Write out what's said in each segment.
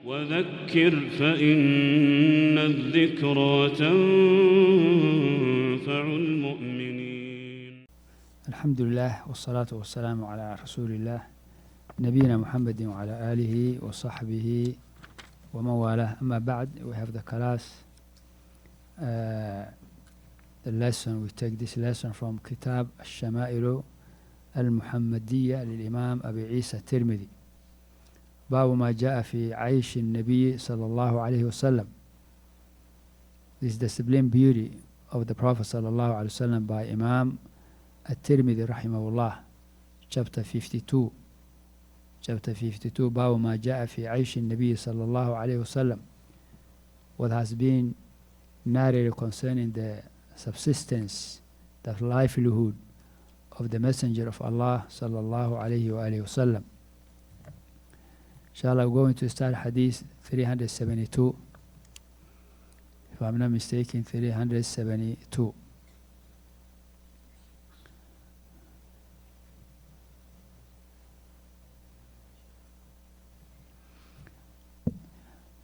وذكر فإن الذكرى تنفع المؤمنين. الحمد لله والصلاة والسلام على رسول الله نبينا محمد وعلى آله وصحبه ومن والاه. أما بعد, we have the class, the lesson, we take this lesson from كتاب الشمائل المحمدية للإمام أبي عيسى الترمذي. باب ما جاء في عيش النبي صلى الله عليه وسلم. This is the sublime beauty of the Prophet صلى الله عليه وسلم by Imam الترمذي رحمه الله, chapter 52. Chapter 52, باب ما جاء في عيش النبي صلى الله عليه وسلم. What has been narrated concerning the subsistence, the livelihood of the Messenger of Allah صلى الله عليه وآله وسلم. Inshallah, we're going to start Hadith 372. If I'm not mistaken, 372.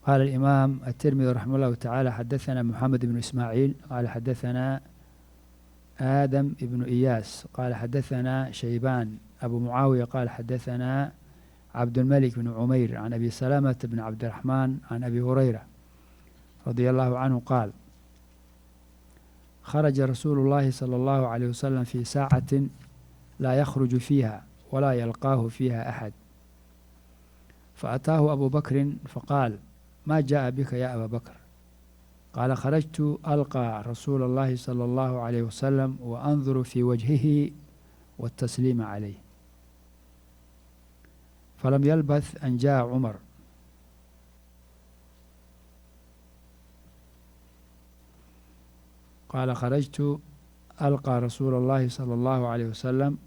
قال الإمام الترمذي رحمه الله تعالى: حدثنا محمد بن إسماعيل قال حدثنا آدم بن إياس قال حدثنا شيبان أبو معاوية قال حدثنا عبد الملك بن عمير عن أبي سلامة بن عبد الرحمن عن أبي هريرة رضي الله عنه قال: خرج رسول الله صلى الله عليه وسلم في ساعة لا يخرج فيها ولا يلقاه فيها أحد، فأتاه أبو بكر فقال: ما جاء بك يا أبا بكر؟ قال: خرجت ألقى رسول الله صلى الله عليه وسلم وأنظر في وجهه والتسليم عليه. فلم يلبث أن جاء عمر قال: خرجت ألقى رسول الله صلى الله عليه وسلم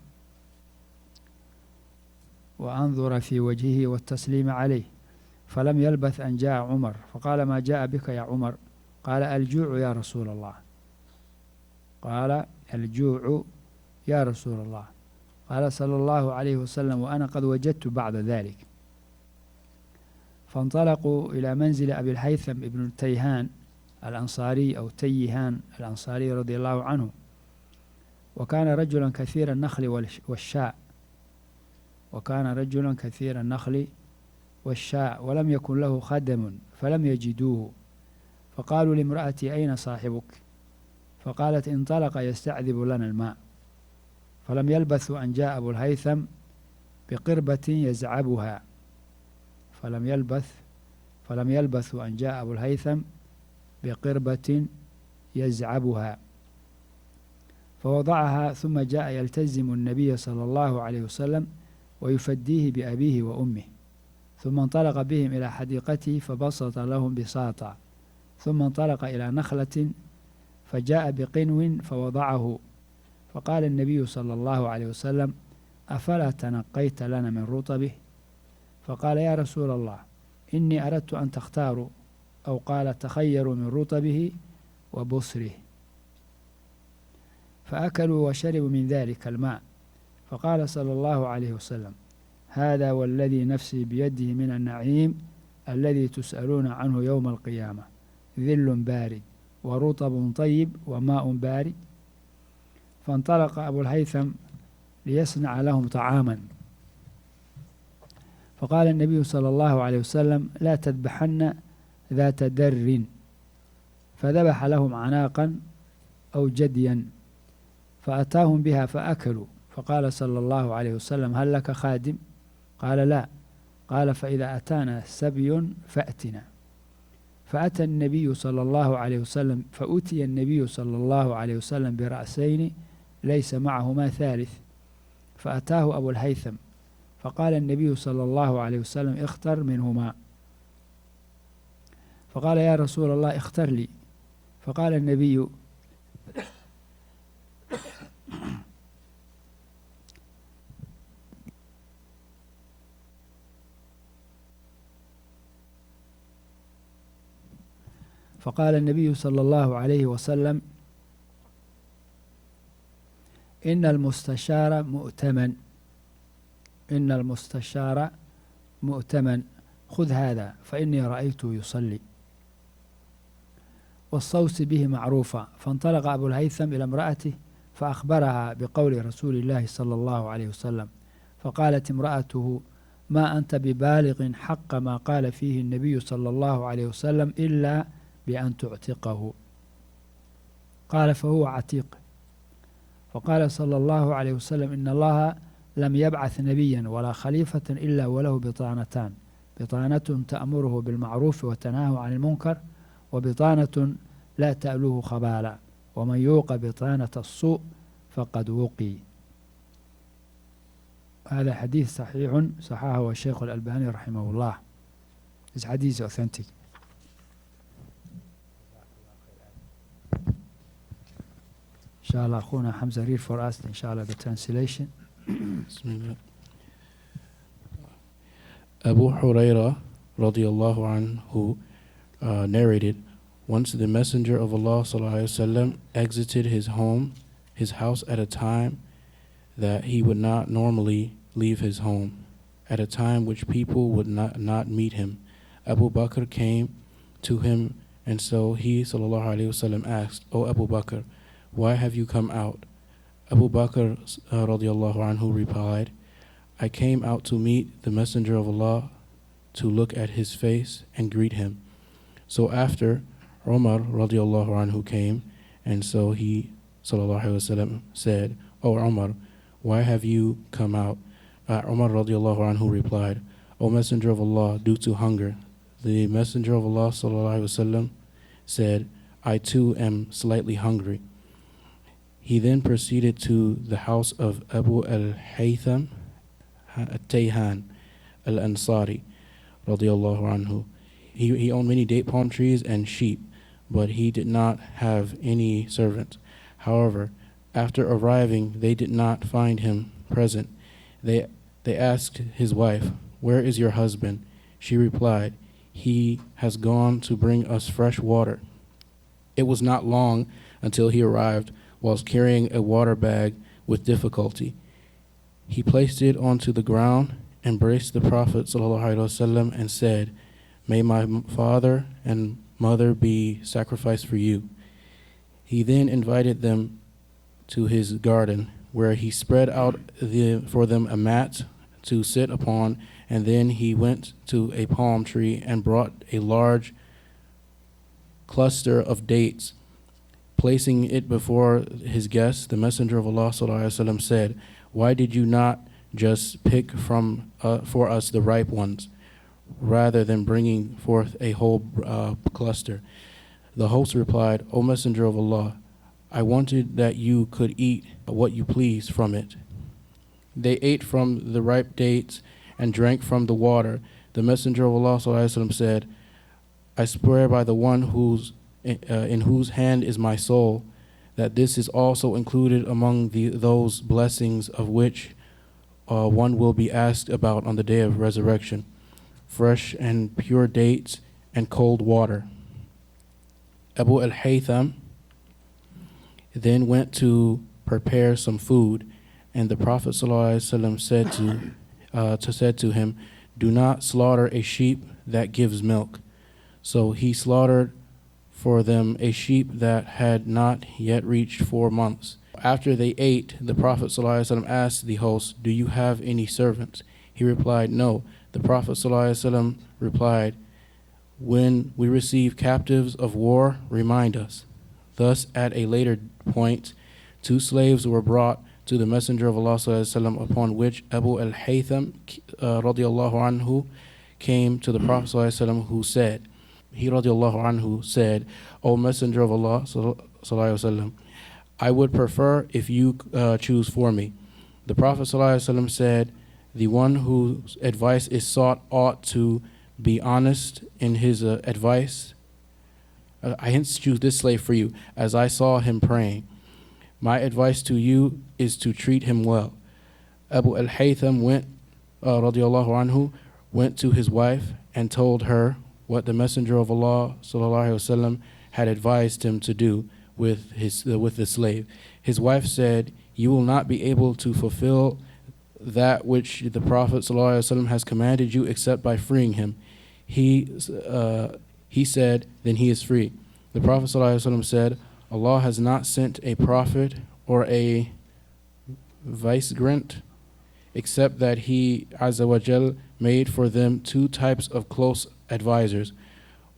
وأنظر في وجهه والتسليم عليه. فلم يلبث أن جاء عمر فقال: ما جاء بك يا عمر؟ قال: الجوع يا رسول الله. قال: الجوع يا رسول الله. قال صلى الله عليه وسلم: وأنا قد وجدت بعد ذلك. فانطلقوا إلى منزل أبي الهيثم ابن تيهان الأنصاري أو تيهان الأنصاري رضي الله عنه، وكان رجلا كثير النخل والشاء والشاء ولم يكن له خدم فلم يجدوه، فقالوا لامرأتي: أين صاحبك؟ فقالت: انطلق يستعذب لنا الماء. فلم يلبثوا أن جاء أبو الهيثم بقربة يزعبها فلم يلبثوا أن جاء أبو الهيثم بقربة يزعبها فوضعها، ثم جاء يلتزم النبي صلى الله عليه وسلم ويفديه بأبيه وأمه، ثم انطلق بهم إلى حديقته فبسط لهم بساطا، ثم انطلق إلى نخلة فجاء بقنو فوضعه، فقال النبي صلى الله عليه وسلم: أفلا تنقيت لنا من رطبه؟ فقال: يا رسول الله، إني أردت أن تختاروا، أو قال تخيروا من رطبه وبصره. فأكلوا وشربوا من ذلك الماء. فقال صلى الله عليه وسلم: هذا والذي نفسي بيده من النعيم الذي تسألون عنه يوم القيامة، ذل بارد ورطب طيب وماء بارد. فانطلق أبو الهيثم ليصنع لهم طعاما، فقال النبي صلى الله عليه وسلم: لا تذبحن ذات در. فذبح لهم عناقا أو جديا فأتاهم بها فأكلوا. فقال صلى الله عليه وسلم: هل لك خادم؟ قال: لا. قال: فإذا أتانا سبي فأتنا. فأتي النبي صلى الله عليه وسلم برأسين ليس معهما ثالث، فأتاه أبو الهيثم فقال النبي صلى الله عليه وسلم: اختر منهما. فقال: يا رسول الله، اختر لي. فقال النبي: صلى الله عليه وسلم: إن المستشار مؤتمن خذ هذا فإني رأيته يصلي، والصوص به معروفة. فانطلق أبو الهيثم إلى امرأته فأخبرها بقول رسول الله صلى الله عليه وسلم، فقالت امرأته: ما أنت ببالغ حق ما قال فيه النبي صلى الله عليه وسلم إلا بأن تعتقه. قال: فهو عتيق. فقال صلى الله عليه وسلم: إن الله لم يبعث نبيا ولا خليفة إلا وله بطانتان، بطانة تأمره بالمعروف وتنهاه عن المنكر، وبطانة لا تألوه خبالا، ومن يوق بطانة السوء فقد وقي. هذا حديث صحيح صححه الشيخ الألباني رحمه الله. This hadith is authentic. Inshallah, Khuna Hamza read for us, inshallah, the translation. Bismillah. Abu Hurairah radiallahu anhu narrated, once the Messenger of Allah sallallahu alaihi wasallam exited his house at a time that he would not normally leave his home, at a time which people would not meet him. Abu Bakr came to him, and so he sallallahu alaihi wasallam asked, "O Abu Bakr, why have you come out?" Abu Bakr radiallahu anhu replied, "I came out to meet the Messenger of Allah, to look at his face and greet him." So after, Umar radiallahu anhu came, and so he sallallahu alaihi wasallam said, "O Umar, why have you come out?" Umar radiallahu anhu replied, "O Messenger of Allah, due to hunger." The Messenger of Allah sallallahu alaihi wasallam said, "I too am slightly hungry." He then proceeded to the house of Abu al-Haytham al-Tayhan al-Ansari radiallahu anhu. He owned many date palm trees and sheep, but he did not have any servants. However, after arriving, they did not find him present. They asked his wife, "Where is your husband?" She replied, "He has gone to bring us fresh water." It was not long until he arrived, whilst carrying a water bag with difficulty. He placed it onto the ground, embraced the Prophet ﷺ, and said, "May my father and mother be sacrificed for you." He then invited them to his garden, where he spread out for them a mat to sit upon, and then he went to a palm tree and brought a large cluster of dates. Placing it before his guests, the Messenger of Allah ﷺ said, "Why did you not just pick from for us the ripe ones, rather than bringing forth a whole cluster?" The host replied, "O Messenger of Allah, I wanted that you could eat what you please from it." They ate from the ripe dates and drank from the water. The Messenger of Allah ﷺ said, "I swear by the one in whose hand is my soul, that this is also included among those blessings of which one will be asked about on the day of resurrection: fresh and pure dates and cold water." Abu al-Haytham then went to prepare some food, and the Prophet ﷺ said to him, "Do not slaughter a sheep that gives milk." So he slaughtered for them a sheep that had not yet reached 4 months. After they ate, the Prophet ﷺ asked the host, "Do you have any servants?" He replied, "No." The Prophet ﷺ replied, "When we receive captives of war, remind us." Thus, at a later point, 2 slaves were brought to the Messenger of Allah ﷺ, upon which Abu al-Haytham radiallahu anhu came to the Prophet ﷺ, who said, radiallahu anhu said, "O Messenger of Allah sallallahu alaihi wasallam, I would prefer if you choose for me." The Prophet sallallahu alaihi wasallam said, "The one whose advice is sought ought to be honest in his advice. I hence choose this slave for you, as I saw him praying. My advice to you is to treat him well." Abu al-Haytham radiallahu anhu went to his wife and told her what the Messenger of Allah sallallahu alaihi wasallam had advised him to do with the slave. His wife said, "You will not be able to fulfill that which the Prophet sallallahu alaihi wasallam has commanded you except by freeing him." He said, then he is free. The Prophet ﷺ said, Allah has not sent a prophet or a vicegerent except that He Azza wa Jal made for them two types of close advisors,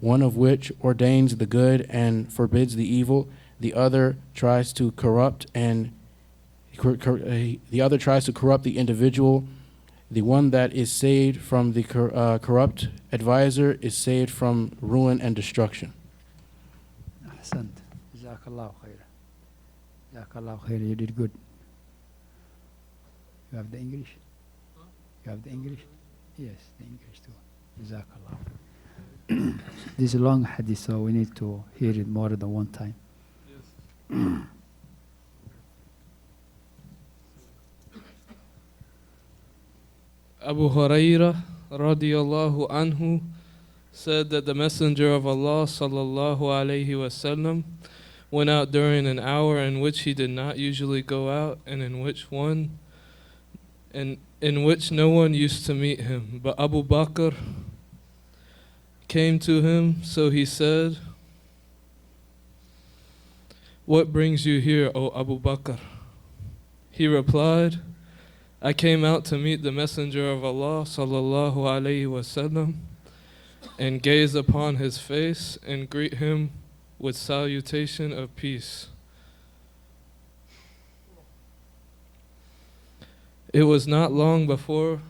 one of which ordains the good and forbids the evil, the other tries to corrupt the individual. The one that is saved from the corrupt advisor is saved from ruin and destruction. أحسنت. جزاك الله خير. جزاك الله خير. You did good. You have the English? You have the English? Yes, the English too. جزاك الله. This is a long hadith, so we need to hear it more than one time. Yes. Abu Hurairah radiyallahu anhu said that the Messenger of Allah sallallahu alaihi wasallam went out during an hour in which he did not usually go out, and in which no one used to meet him. But Abu Bakr came to him, so he said, "What brings you here, O Abu Bakr?" He replied, "I came out to meet the Messenger of Allah sallallahu alaihi wasallam and gaze upon his face and greet him with salutation of peace." It was not long before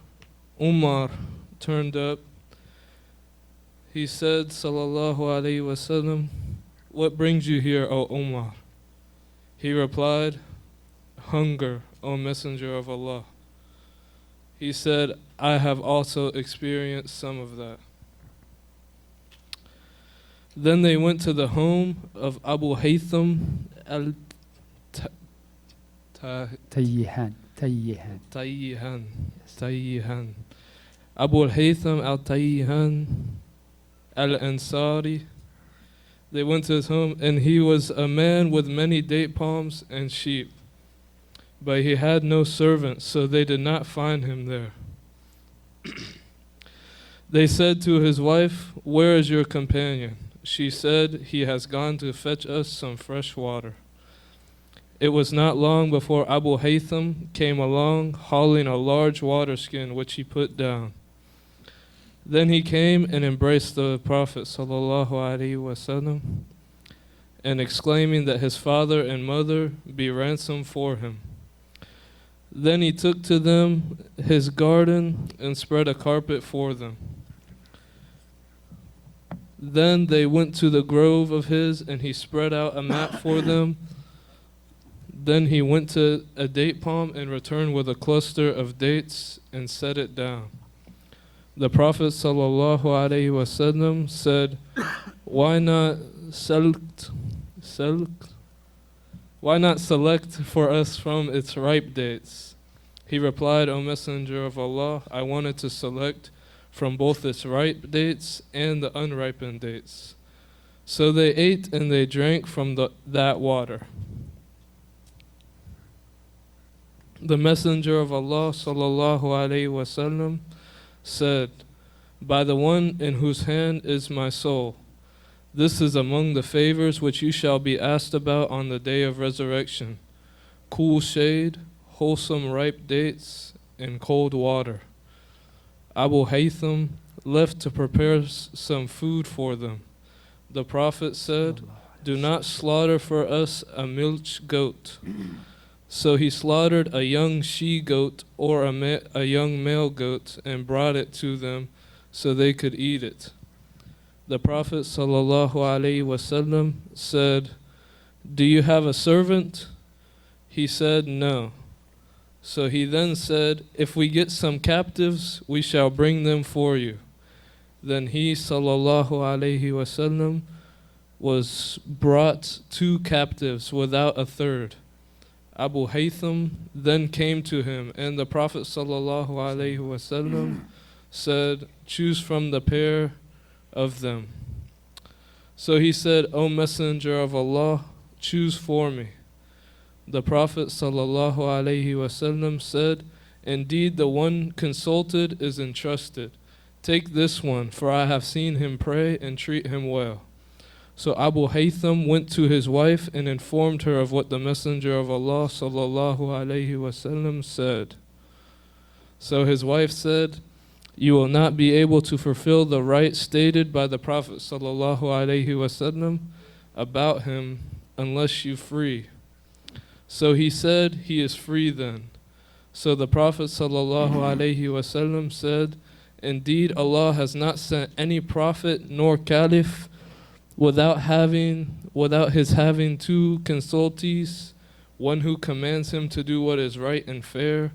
Umar turned up. He said, sallallahu alaihi wasallam, "What brings you here, O Umar?" He replied, "Hunger, O Messenger of Allah." He said, "I have also experienced some of that." Then they went to the home of Abu Haytham Tayyihan. Abu Haytham al-Tayyihan al-Ansari. They went to his home, and he was a man with many date palms and sheep. But he had no servants, so they did not find him there. They said to his wife, "Where is your companion?" She said, "He has gone to fetch us some fresh water." It was not long before Abu Haytham came along, hauling a large water skin, which he put down. Then he came and embraced the Prophet sallallahu alaihi wasallam, and exclaiming that his father and mother be ransomed for him. Then he took to them his garden and spread a carpet for them. Then they went to the grove of his, and he spread out a mat for them. Then he went to a date palm and returned with a cluster of dates and set it down. The Prophet sallallahu alaihi wasallam said, "Why not select for us from its ripe dates?" He replied, "O Messenger of Allah, I wanted to select from both its ripe dates and the unripened dates." So they ate and they drank from that water. The Messenger of Allah sallallahu alaihi wasallam said, "By the one in whose hand is my soul, this is among the favors which you shall be asked about on the day of resurrection: cool shade, wholesome ripe dates, and cold water." Abu Haytham left to prepare some food for them. The Prophet said, "Do not slaughter for us a milch goat." So he slaughtered a young she-goat or a young male goat and brought it to them so they could eat it. The Prophet sallallahu alaihi wasallam said, "Do you have a servant?" He said, "No." So he then said, "If we get some captives, we shall bring them for you." Then he sallallahu alaihi wasallam was brought 2 captives without a third. Abu Haytham then came to him, and the Prophet sallallahu alaihi wasallam said, "Choose from the pair of them." So he said, "O Messenger of Allah, choose for me." The Prophet sallallahu alaihi wasallam said, "Indeed, the one consulted is entrusted. Take this one, for I have seen him pray and treat him well. So Abu Haytham went to his wife and informed her of what the Messenger of Allah sallallahu alaihi wasallam said. So his wife said, "You will not be able to fulfill the right stated by the Prophet sallallahu alaihi wasallam about him unless you free." So he said, "He is free then." So the Prophet sallallahu alaihi wasallam said, "Indeed, Allah has not sent any prophet nor caliph without his having two consultees, one who commands him to do what is right and fair,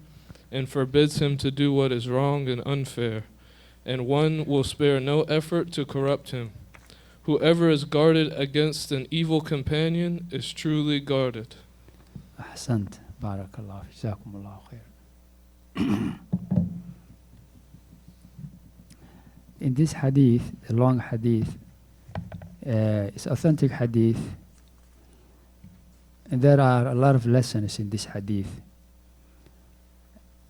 and forbids him to do what is wrong and unfair, and one will spare no effort to corrupt him. Whoever is guarded against an evil companion is truly guarded." أحسنت بارك الله جزاكم الله خير. In this hadith, the long hadith, it's authentic hadith, and there are a lot of lessons in this hadith.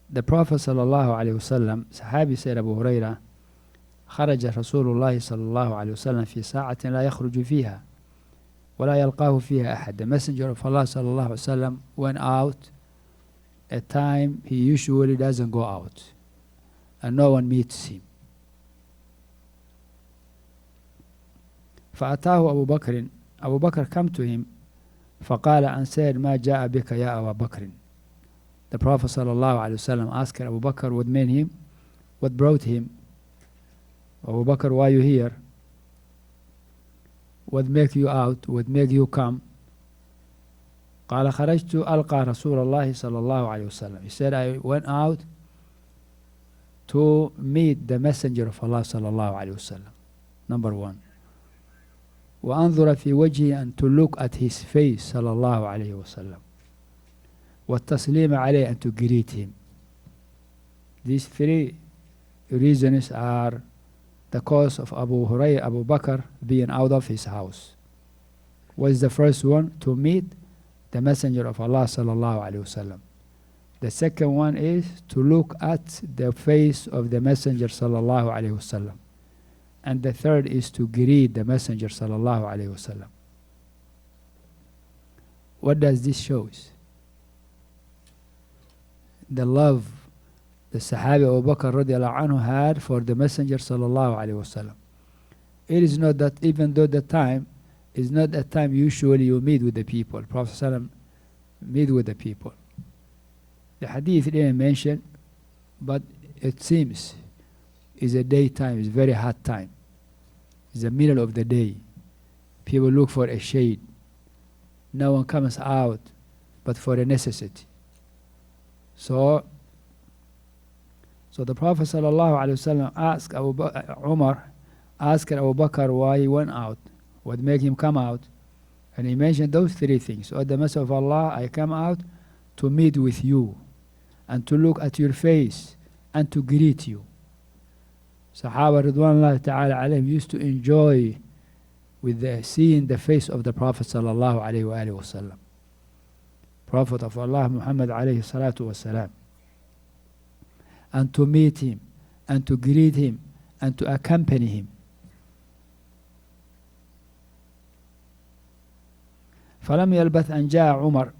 The Prophet sallallahu alaihi wasallam, Sahabi said Abu Huraira, خرج رسول الله صلى الله عليه وسلم في ساعة لا يخرج فيها ولا يلقاه فيها أحد. The Messenger of Allah صلى الله عليه وسلم went out at time he usually doesn't go out, and no one meets him. فأتاه أبو بكر. Abu Bakr come to him فقال and said ما جاء بك يا أبا بكر. The Prophet صلى الله عليه وسلم asked Abu Bakr what made him, what brought him. Abu Bakr, why you here? What make you out? What make you come? قال خرجت ألقى رسول الله صلى الله عليه وسلم. He said, I went out to meet the Messenger of Allah صلى الله عليه وسلم. Number one. وأنظر في وجهه, and to look at his face صلى الله عليه وسلم. والتسليم عليه, and to greet him. These three reasons are the cause of Abu Bakr being out of his house. What is the first one? To meet the Messenger of Allah sallallahu alaihi wasallam. The second one is to look at the face of the Messenger sallallahu alaihi wasallam. And the third is to greet the Messenger sallallahu alaihi wasallam. What does this show? The love the Sahabi Abu Bakr radiallahu anhu had for the Messenger sallallahu alaihi wasallam. It is not that, even though the time is not the time usually you meet with the people. Prophet sallam meet with the people. The hadith didn't mention, but it seems is a daytime, it's very hot time. It's the middle of the day. People look for a shade. No one comes out but for a necessity. So the Prophet sallallahu alaihi wasallam asked Umar, asked Abu Bakr why he went out, what made him come out, and he mentioned those three things. O the Messenger of Allah, I come out to meet with you, and to look at your face, and to greet you. Sahaba Ridwanullah Ta'ala alayhim used to enjoy with seeing the face of the Prophet sallallahu alaihi wasallam. Prophet of Allah Muhammad alayhi salatu wasalam. And to meet him, and to greet him, and to accompany him. فلم يلبث أن جاء عمر.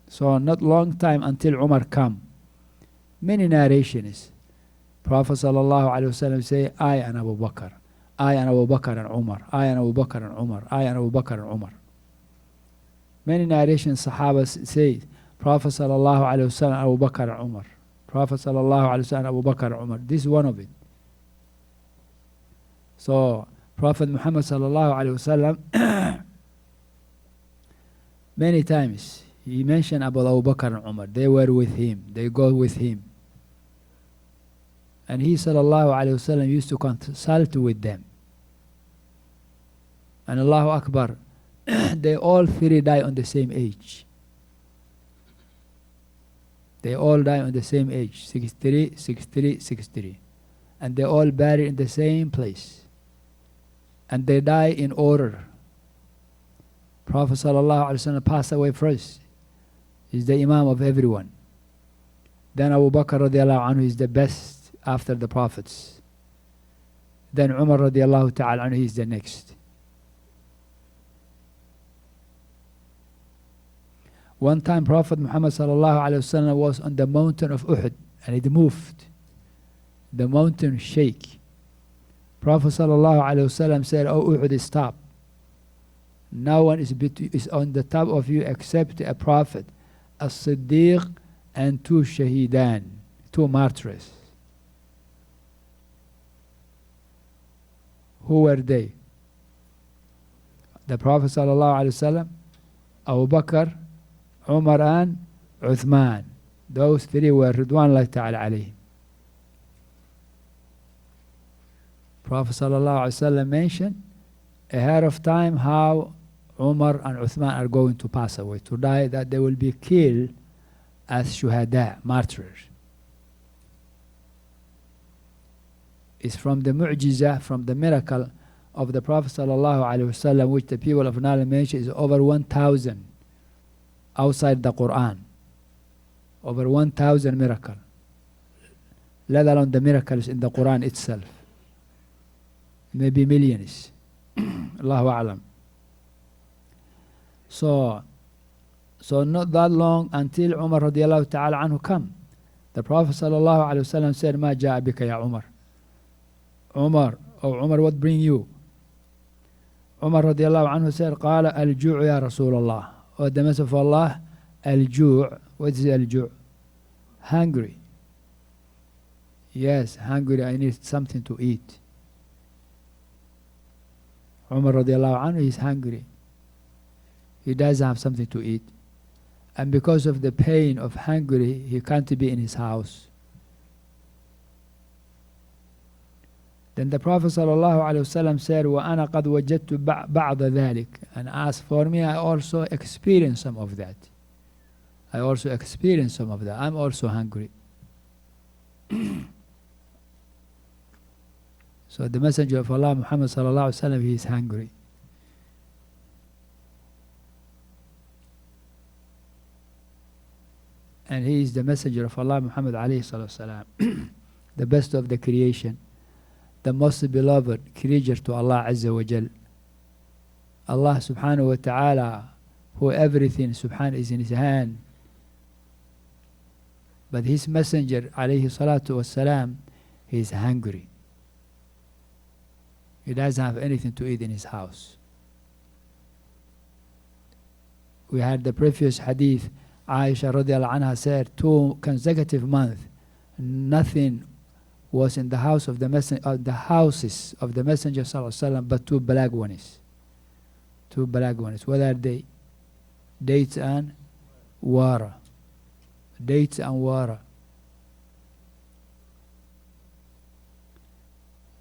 So not long time until Umar come. Many narrations. Prophet sallallahu alaihi wasallam say, I and Abu Bakr, I and Abu Bakr and Umar, I and Abu Bakr and Umar, I and Abu Bakr and Umar. Many narrations Sahaba say, Prophet sallallahu alaihi wasallam, Abu Bakr and Umar. Prophet sallallahu alaihi wasallam, Abu Bakr and Umar. This is one of it. So Prophet Muhammad sallallahu alaihi wasallam many times he mentioned about Abu Bakr and Umar. They were with him. They go with him. And he sallallahu alaihi wasallam used to consult with them. And Allahu Akbar, they all three die on the same age. They all die on the same age, 63, 63, 63. And they all buried in the same place. And they die in order. Prophet sallallahu alaihi wasallam passed away first. He's the Imam of everyone. Then Abu Bakr radiallahu anhu is the best after the Prophets. Then Umar radiallahu ta'ala anhu, he is the next. One time Prophet Muhammad sallallahu alayhi wasallam was on the mountain of Uhud, and it moved. The mountain shake. Prophet sallallahu alayhi wasallam said, "Oh Uhud, stop. No one is on the top of you except a prophet, a Siddiq, and two shahidan, two martyrs." Who were they? The Prophet sallallahu alaihi wasallam, Abu Bakr, Umar, and Uthman. Those three were Ridwanullahi ta'ala alayhim. Prophet sallallahu alaihi wasallam mentioned ahead of time how Umar and Uthman are going to pass away, to die, that they will be killed as shuhada, martyrs. It's from the mu'jiza, from the miracle of the Prophet sallallahu alaihi wasallam, which the people of Nile mention is over 1,000 outside the Quran. Over 1,000 miracles, let alone the miracles in the Quran itself. Maybe millions. Allahu A'lam. So not that long until Umar radiallahu ta'ala anhu come. The Prophet sallallahu alayhi wasallam said, "Ma ja'a bika ya Umar." Umar, oh Umar, what bring you? Umar radiallahu anhu said, "Qala al-ju' ya Rasulullah." Oh, the Messenger of Allah, al-ju'. What is al-ju'? Hungry. Yes, hungry. I need something to eat. Umar radiallahu anhu is hungry. He doesn't have something to eat. And because of the pain of hungry, he can't be in his house. Then the Prophet sallallahu alaihi wasallam said, وَأَنَا قَدْ وَجَدْتُ بَعْضَ ذَلِكَ. And as for me, I also experienced some of that. I'm also hungry. So the Messenger of Allah, Muhammad sallallahu alaihi wasallam, he is hungry. And he is the Messenger of Allah, Muhammad alayhi salatu wasalam, the best of the creation, the most beloved creature to Allah Azza wa Jal. Allah subhanahu wa ta'ala, who everything subhanahu is in his hand. But his Messenger alayhi salatu wasalam, he is hungry. He doesn't have anything to eat in his house. We had the previous hadith, Aisha radiallahu anha said, 2 consecutive months, nothing was in the house of the the houses of the Messenger sallallahu alaihi wasallam but 2 black ones. 2 black ones. What are they? Dates and water. Dates and water.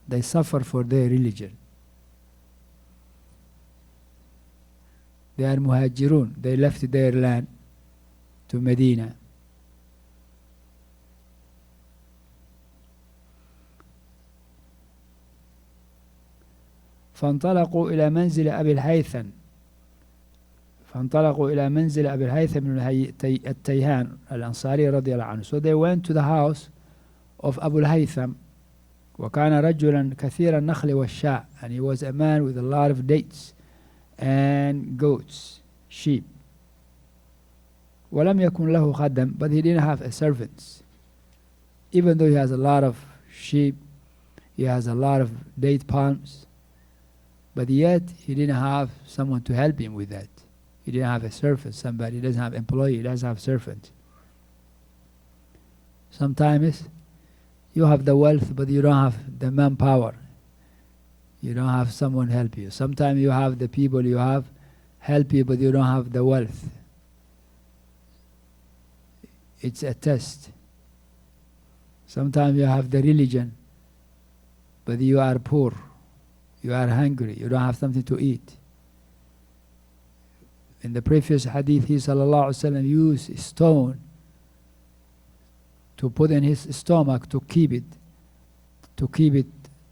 They suffer for their religion. They are muhajirun. They left their land to Medina. فانطلقوا إلى منزل أبي الهيثم بن التيهان الأنصاري رضي الله عنه. So they went to the house of Abu al-Haytham. وكان رجلا كثير النخل والشاء, and he was a man with a lot of dates and goats, sheep. ولم يكن له خدم, but he didn't have a servant. Even though he has a lot of sheep, he has a lot of date palms, but yet he didn't have someone to help him with that. He didn't have a servant. Somebody doesn't have employee, he doesn't have servant. Sometimes you have the wealth, but you don't have the manpower. You don't have someone help you. Sometimes you have the people you have help you, but you don't have the wealth. It's a test. Sometimes you have the religion, but you are poor. You are hungry. You don't have something to eat. In the previous hadith, he sallallahu alaihi wasallam used stone to put in his stomach to keep it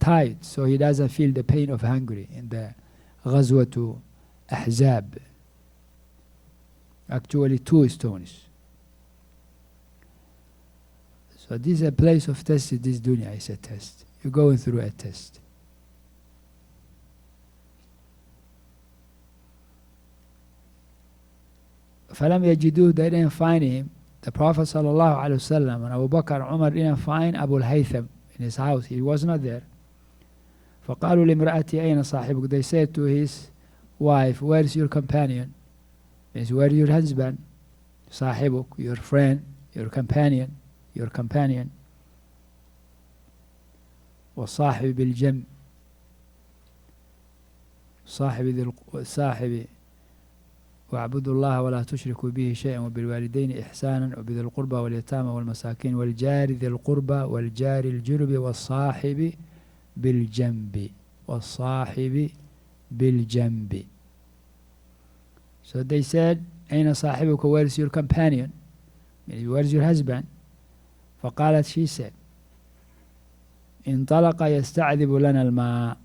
tight, so he doesn't feel the pain of hunger. In the Ghazwatu Ahzab, actually 2 stones. So this is a place of test. This dunya is a test. You're going through a test. فلم يجدوه, they didn't find him. The Prophet sallallahu alaihi wasallam and Abu Bakr and Umar didn't find Abu al-Haytham in his house. He was not there. فقالوا لامرأتي أين صاحبك? They said to his wife, where is your companion? Means where is your husband? صاحبك, your friend, your companion, your companion. والصاحب بالجنب, صاحب واعبدوا الله ولا تشركوا به شيئا وبالوالدين إحسانا وبذي القربى واليتامى والمساكين والجار ذي القربى والجار الجنب والصاحب بالجنب والصاحب بالجنب. So they said, أين صاحبك? Where is your companion? Where is your husband? فقالت, she said, انطلق يستعذب لنا الماء.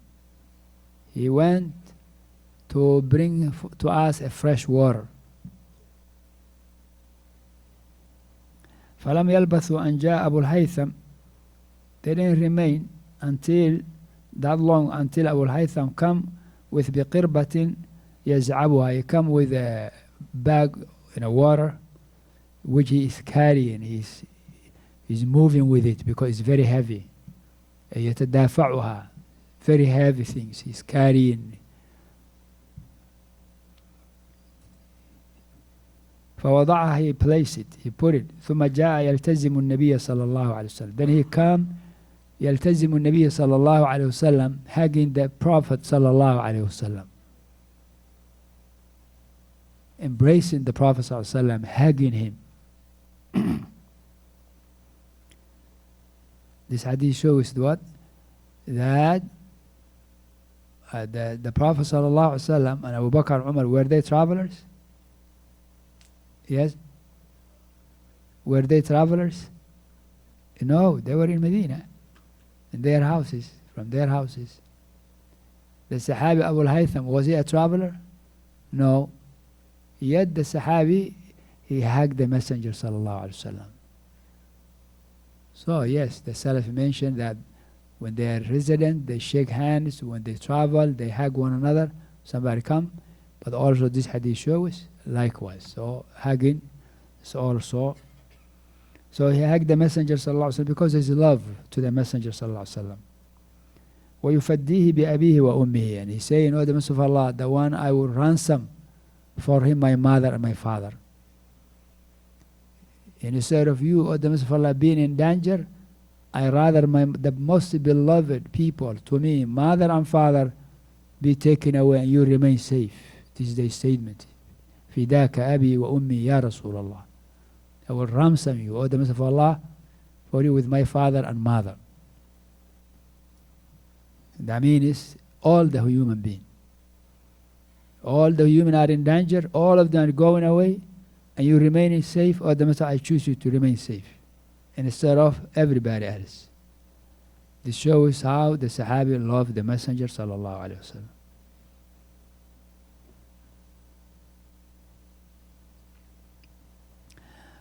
He went to bring to us a fresh water. فلم يلبثوا أن جاء أبو الهيثم. They didn't remain until that long, until Abu al-Haytham come with بقربة يزعبها. He come with a bag in a water which he is carrying. He's moving with it because it's very heavy. يتدافعها, very heavy things he's carrying. فوضعها, he placed it, he put it. ثم جاء يلتزم النبي صلى الله عليه وسلم. Then he come يلتزم النبي صلى الله عليه وسلم, hugging the Prophet صلى الله عليه وسلم, embracing the Prophet صلى الله عليه وسلم, hugging him. This hadith shows what? That the Prophet صلى الله عليه وسلم and Abu Bakr and Umar, were they travelers? Yes? Were they travelers? No, they were in Medina, in their houses, from their houses. The Sahabi Abu al-Haytham, was he a traveler? No. Yet the Sahabi, he hugged the Messenger sallallahu alaihi wasallam. So yes, the Salaf mentioned that when they are resident, they shake hands. When they travel, they hug one another. Somebody come. But also this hadith shows likewise. So hugging is also. So he hugged the Messenger sallallahu alaihi wasallam because his love to the Messenger sallallahu alaihi wasallam. وَيُفَدِّيهِ بِأَبِيهِ وَأُمِّهِ. And he saying, "Oh, the Messenger of Allah, the one I will ransom for him, my mother and my father." And instead of you, O the Messenger of Allah, being in danger, I rather the most beloved people to me, mother and father, be taken away and you remain safe. This is the statement. فِدَاكَ أَبِي وَأُمِّي يَا رَسُولَ اللَّهِ. I will ransom you, O the Messenger of Allah, for you with my father and mother. That means all the human beings. All the human are in danger, all of them are going away, and you remaining safe, or the Messenger, I choose you to remain safe instead of everybody else. This shows how the Sahabi loved the Messenger sallallahu alaihi wasallam.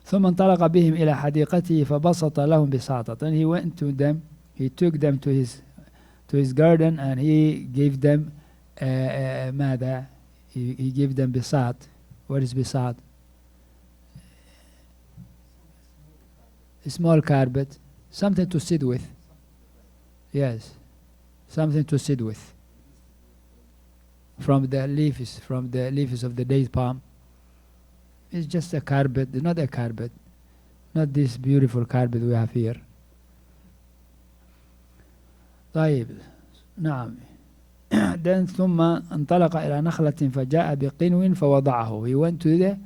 ثم انطلق بهم إلى حديقته فبسط لهم بساطة. And he went to them, he took them to his garden, and he gave them ماذا? He gave them bisat. What is bisat? A small carpet, something to sit with. Yes, something to sit with. From the leaves of the date palm. It's just a carpet, not a carpet, not this beautiful carpet we have here. طيب, نعم. Then ثم انطلق إلى نخلة فجاء بقنو فوضعه. He went to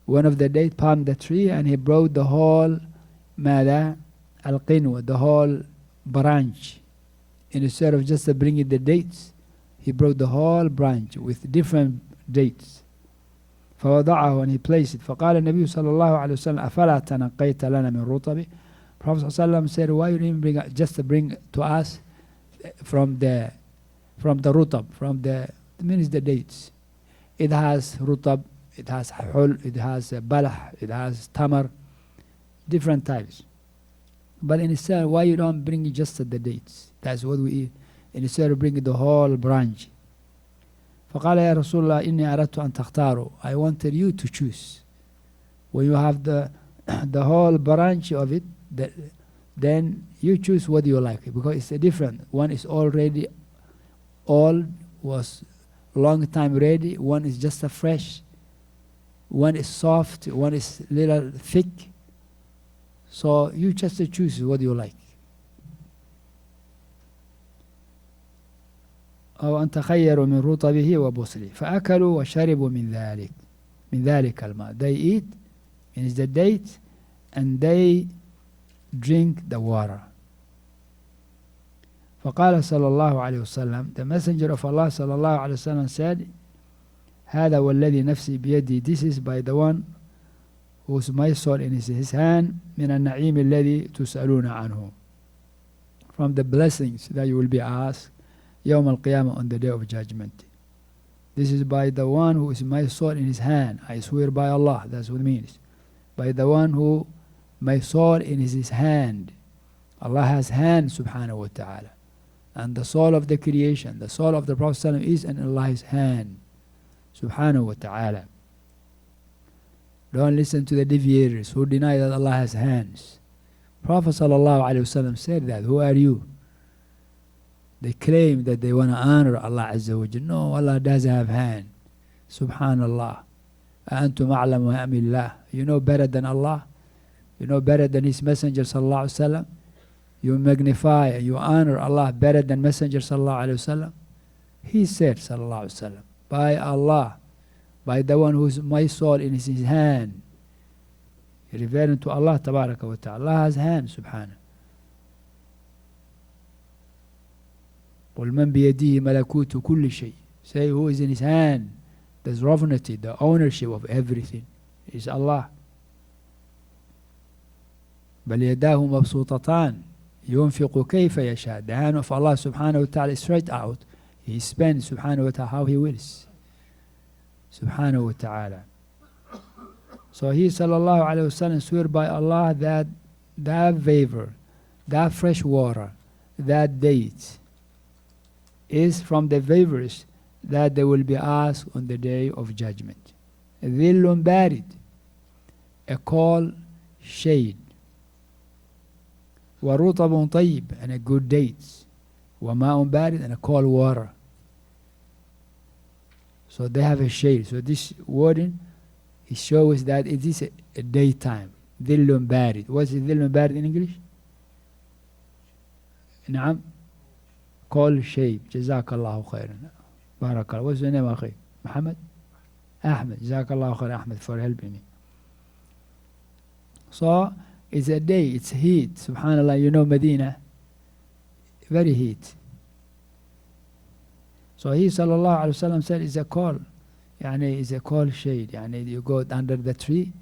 one of the date palm, the tree, and he brought the whole ماذا القنو, the whole branch. Instead of just bringing the dates, he brought the whole branch with different dates. فوضعه, and he placed it. فقال النبي صلى الله عليه وسلم أفلا تنقيت لنا من رطب. Prophet صلى الله عليه وسلم said, why you didn't bring to us from the rutab, means the dates. It has rutab, it has hul, it has balah, it has tamar, different types. But instead, why you don't bring just the dates? That's what we eat. Instead of bringing the whole branch. فقال يا رسول الله إني أردت أن تختاروا. I wanted you to choose. When you have the the whole branch of it, then you choose what you like, because it's a different. One is already old, was long time ready. One is just a fresh. One is soft. One is little thick. So you just choose what you like. أو أن تخيروا من رطبه وبصله فأكلوا وشربوا من ذلك الماء. They eat, means the date, and they drink the water. فقال صلى الله عليه وسلم, the messenger of Allah صلى الله عليه وسلم said, هذا والذي نفسي بيدي, this is by the one whose my soul in his hand, من النعيم الذي تسألون عنه, from the blessings that you will be asked يوم القيامة, on the day of judgment. This is by the one who is my soul in his hand. I swear by Allah, that's what it means. By the one who my soul in his hand. Allah has hand, subhanahu wa ta'ala. And the soul of the creation, the soul of the Prophet ﷺ is in Allah's hand, subhanahu wa ta'ala. Don't listen to the deviators who deny that Allah has hands. Prophet ﷺ said that. Who are you? They claim that they want to honor Allah Azza wa Jalla. No, Allah doesn't have hand. Subhanallah. أَأَنْتُمْ أَعْلَمُ أَمِ اللَّهِ. You know better than Allah. You know better than His Messenger sallallahu alaihi wasallam. You magnify and you honor Allah better than Messenger sallallahu alaihi wasallam. He said sallallahu alaihi wasallam, by Allah, by the one whose my soul in his hand. Referring to Allah tabaraka wa ta'ala. Allah has hand, subhanahu. قُلْ مَنْ بِيَدِهِ مَلَكُوتُ كُلِّ شَيْءٍ. Say who is in his hand. The sovereignty, the ownership of everything is Allah. بَلْ يَدَاهُ مَبْسُوطَتَانِ يُنْفِقُ كَيْفَ يَشَاءُ. The hand of Allah subhanahu wa ta'ala is straight out. He spends subhanahu wa ta'ala how he wills. Subhanahu wa ta'ala. So he sallallahu alayhi wa sallam swear by Allah that that vapor, that fresh water, that date is from the vapors that they will be asked on the day of judgment. ظِلٌّ بارد, a cold shade. وَرُطَبٌ طَيِّب, and a good date. وَمَاءٌ بارد, and a cold water. So they have a shade. So this wording, it shows that it is a daytime. ظِلٌّ بارد. What's ظِلٌّ بارد in English? نعم. Cold shade. جزاك الله خيرا. بارك الله. What's your name, أخي? Muhammad? Ahmed. جزاك الله خير, Ahmed, for helping me. So it's a day, it's heat. Subhanallah, you know Medina, very heat. So he sallallahu alaihi wasallam said it's a cold, yani it's a cold shade. Yani you go under the tree,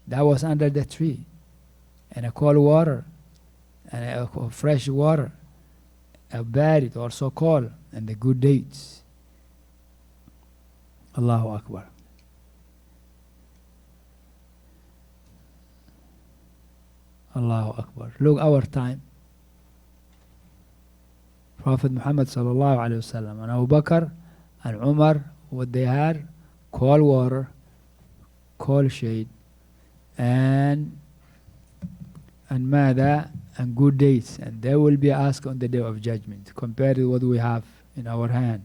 that was under the tree, and a cold water, and a fresh water, a barid also cold, and the good dates. Allahu Akbar. Allahu Akbar. Look our time. Prophet Muhammad sallallahu alayhi wasallam and Abu Bakr and Umar, what they had, cold water, cold shade, and mada, and good dates, and they will be asked on the day of judgment, compared to what we have in our hand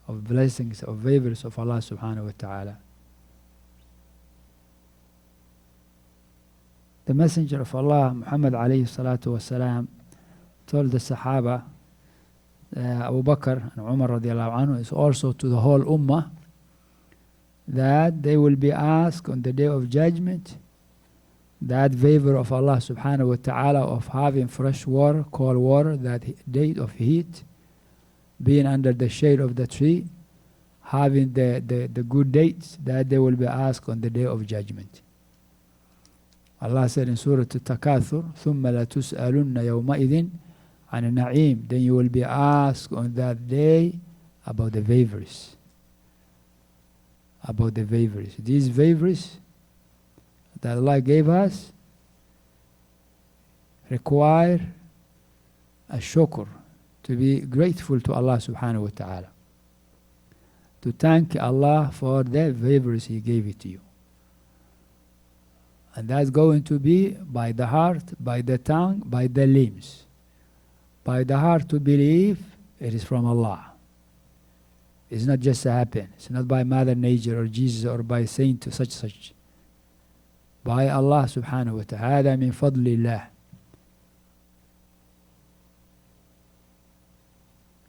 of blessings, of favors of Allah subhanahu wa ta'ala. The Messenger of Allah, Muhammad alayhi salatu wasalam, told the Sahaba, Abu Bakr and Umar radiallahu anhu, is also to the whole Ummah, that they will be asked on the day of judgment, that favor of Allah subhanahu wa ta'ala of having fresh water, cold water, that date of heat, being under the shade of the tree, having the good dates, that they will be asked on the day of judgment. Allah said in Surah Al-Takathur, ثُمَّ لَتُسْأَلُنَّ يَوْمَئِذٍ عَنِ النَّعِيمِ. Then you will be asked on that day about the favors. About the favors. These favors that Allah gave us require a shukr, to be grateful to Allah subhanahu wa ta'ala, to thank Allah for the favors He gave it to you. And that's going to be by the heart, by the tongue, by the limbs. By the heart to believe it is from Allah. It's not just a happen. It's not by Mother Nature or Jesus or by saying to such. By Allah subhanahu wa ta'ala. هذا من فضل الله.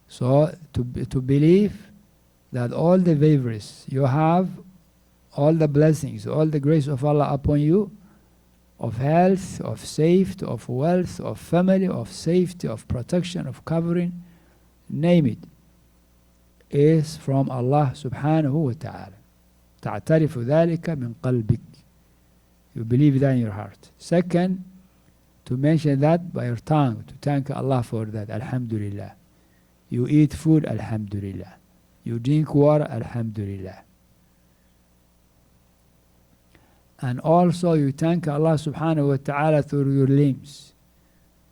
So to believe that all the favors you have, all the blessings, all the grace of Allah upon you, of health, of safety, of wealth, of family, of safety, of protection, of covering, name it, is from Allah subhanahu wa ta'ala. تعترف ذلك من قلبك. You believe that in your heart. Second, to mention that by your tongue, to thank Allah for that. Alhamdulillah. You eat food, alhamdulillah. You drink water, alhamdulillah. And also you thank Allah subhanahu wa ta'ala through your limbs.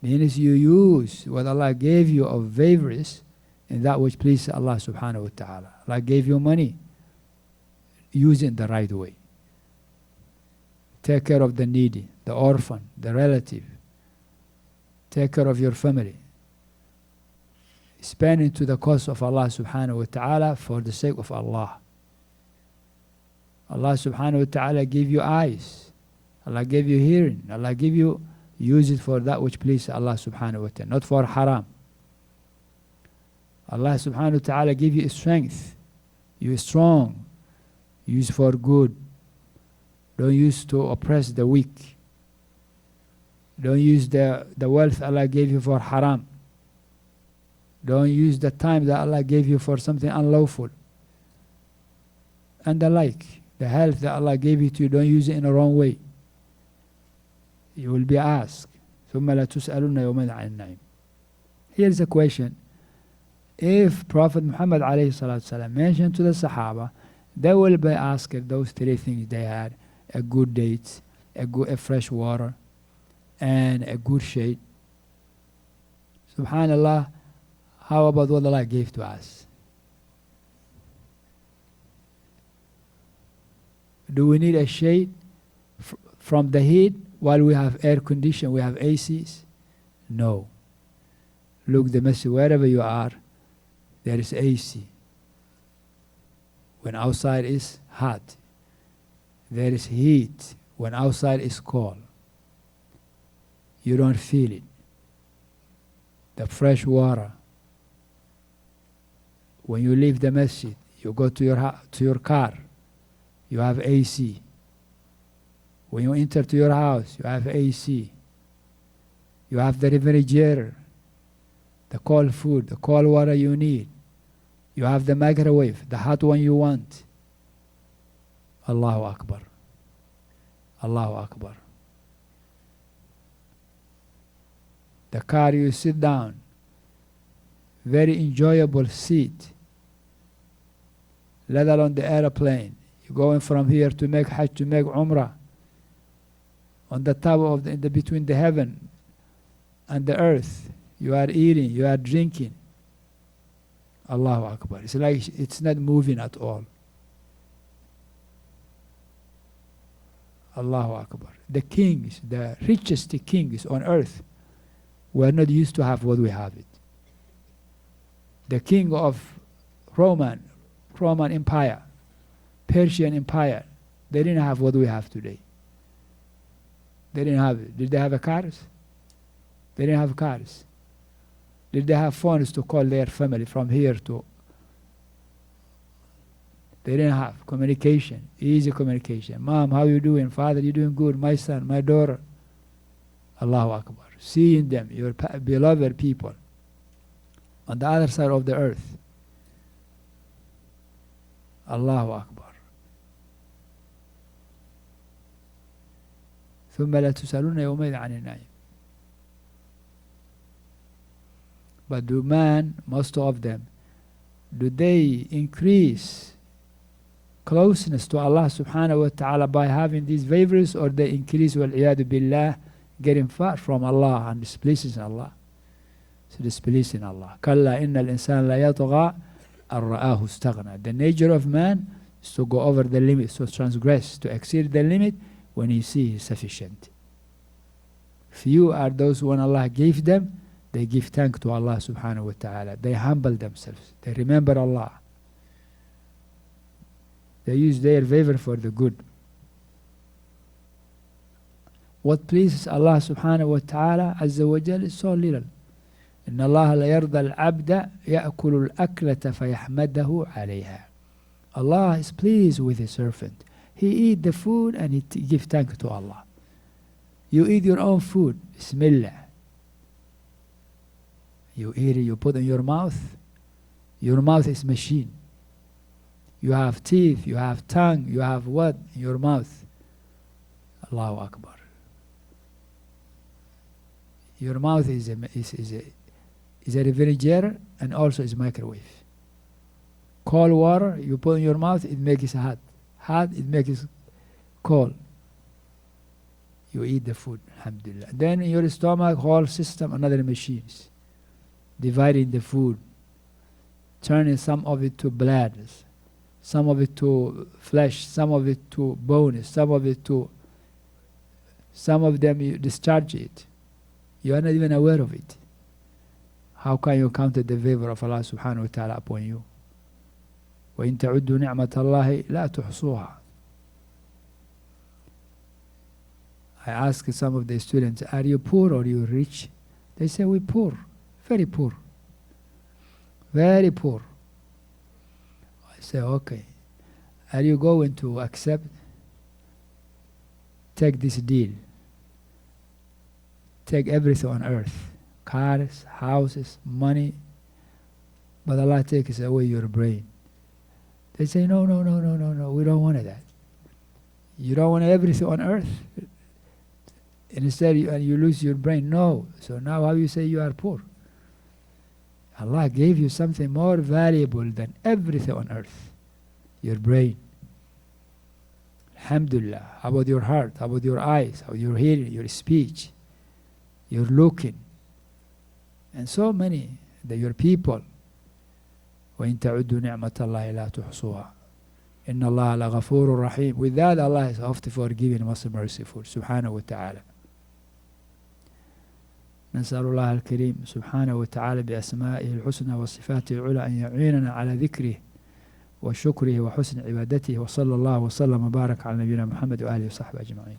Means you use what Allah gave you of favors in that which pleases Allah subhanahu wa ta'ala. Allah gave you money. Use it the right way. Take care of the needy, the orphan, the relative. Take care of your family. Spend into the cause of Allah subhanahu wa ta'ala for the sake of Allah. Allah subhanahu wa ta'ala gave you eyes. Allah gave you hearing. Allah gave you, use it for that which pleases Allah subhanahu wa ta'ala, not for haram. Allah subhanahu wa ta'ala gave you strength. You are strong. Use for good. Don't use to oppress the weak. Don't use the wealth Allah gave you for haram. Don't use the time that Allah gave you for something unlawful. And the like. The health that Allah gave you to you, don't use it in a wrong way. You will be asked. ثُمَّ لَتُسْأَلُنَّ يَوْمَئِذٍ عَنِ النَّعِيمِ. Here's a question. If Prophet Muhammad alayhi salatu wasalam mentioned to the Sahaba, they will be asked those three things they had: a good date, a fresh water, and a good shade. Subhanallah, how about what Allah gave to us? Do we need a shade from the heat while we have air conditioning, we have ACs? No. Look, the message, wherever you are, there is AC. When outside is hot, there is heat. When outside is cold, you don't feel it. The fresh water. When you leave the masjid, you go to your car, you have AC. When you enter to your house, you have AC. You have the refrigerator, the cold food, the cold water you need. You have the microwave, the hot one you want. Allahu Akbar. Allahu Akbar. The car you sit down, very enjoyable seat. Let alone the airplane. You're going from here to make Hajj, to make Umrah. On the top of the between the heaven and the earth, you are eating, you are drinking. Allahu Akbar. It's like it's not moving at all. Allahu Akbar. The kings, the richest kings on earth, were not used to have what we have it. The king of Roman Empire, Persian Empire, they didn't have what we have today. They didn't have it. Did they have cars? They didn't have cars. Did they have phones to call their family from here to? They didn't have communication, easy communication. Mom, how you doing? Father, you doing good? My son, my daughter. Allahu Akbar. Seeing them, your beloved people, on the other side of the earth. Allahu Akbar. ثم لا تسألون يومئذ عن النعيم. But do man, most of them, do they increase closeness to Allah subhanahu wa ta'ala by having these favors, or they increase, wal-iyadu billah, getting far from Allah and displeasing Allah? So displeasing Allah. كَلَّا إِنَّ الْإِنسَانَ لَا يَطْغَى أَنْ رَآهُ اسْتَغْنَى. The nature of man is to go over the limit, to transgress, to exceed the limit when you see He's sufficient. Few are those when Allah gave them, they give thanks to Allah subhanahu wa ta'ala. They humble themselves. They remember Allah. They use their favor for the good. What pleases Allah subhanahu wa ta'ala azza wa jal is so little. إن الله لا يرضى العبد يأكل الأكلة فيحمده عليها. Allah is pleased with His servant. He eat the food and he give thanks to Allah. You eat your own food, Bismillah. You eat it, you put in your mouth. Your mouth is machine. You have teeth, you have tongue, you have what in your mouth? Allahu Akbar. Your mouth is a refrigerator and also is microwave. Cold water you put in your mouth, it makes it hot. Hot, it makes it cold. You eat the food, alhamdulillah. Then in your stomach, whole system, another machines. Dividing the food. Turning some of it to blood, some of it to flesh, some of it to bones, some of them you discharge it. You are not even aware of it. How can you count the favor of Allah subhanahu wa ta'ala upon you? وَإِن تَعُدُّوا نِعْمَةَ اللَّهِ لَا تُحْصُوهَا. I ask some of the students, are you poor or are you rich? They say, we're poor, very poor. Very poor. I say, okay. Are you going to accept? Take this deal. Take everything on earth. Cars, houses, money. But Allah takes away your brain. They say, no, we don't want that. You don't want everything on earth? Instead, you lose your brain. No. So now how you say you are poor? Allah gave you something more valuable than everything on earth. Your brain. Alhamdulillah. How about your heart? How about your eyes? How about your hearing, your speech, your looking? And so many. Your people. وَإِن تَعُدُّوا نِعْمَةَ اللَّهِ لَا تُحْصُوهَا إِنَّ اللَّهَ لَغَفُورٌ رَحِيمٌ. With that, Allah is often forgiving, most merciful. Subhanahu wa ta'ala. نسأل الله الكريم سبحانه وتعالى بأسمائه الحسنى وصفاته العلى أن يعيننا على ذكره وشكره وحسن عبادته وصلى الله وسلم وبارك على نبينا محمد وآله وصحبه أجمعين.